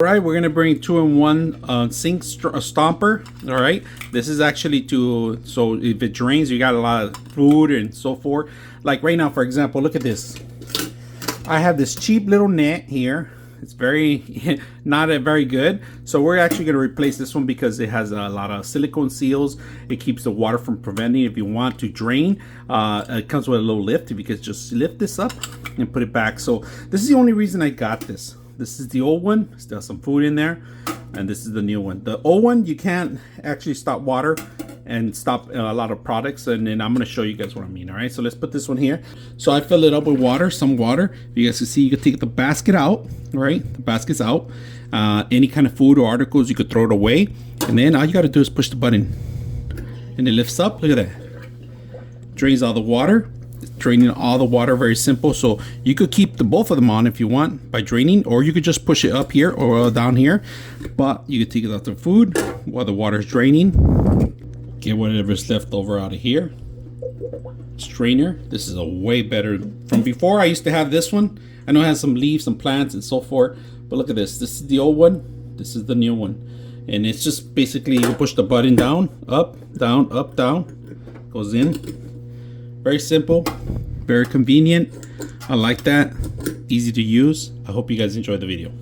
All right, we're gonna bring 2-in-1 sink stomper. All right, this is actually to, so if it drains, you got a lot of food and so forth. Like right now, for example, look at this. I have this cheap little net here. It's very not very good, so we're actually going to replace this one because it has a lot of silicone seals. It keeps the water from preventing if you want to drain. It comes with a low lift. If you could just lift this up and put it back. So this is the only reason I got this. This is the old one, still has some food in there, and this is the new one. The old one, you can't actually stop water and stop a lot of products, and then I'm going to show you guys what I mean. All right, so let's put this one here. So I fill it up with water, some water. You guys can see, you can take the basket out. All right, the basket's out. Any kind of food or articles, you could throw it away, and then all you got to do is push the button and it lifts up. Look at that, drains all the water. Draining all the water, very simple. So you could keep the both of them on if you want by draining, or you could just push it up here or down here, but you could take out the food while the water is draining. Get whatever's left over out of here. Strainer, this is a way better. From before, I used to have this one. I know it has some leaves, some plants and so forth, but look at this. This is the old one, this is the new one, and it's just basically you push the button down, up, down, up, down, goes in. Very simple, very convenient. I like that. Easy to use. I hope you guys enjoyed the video.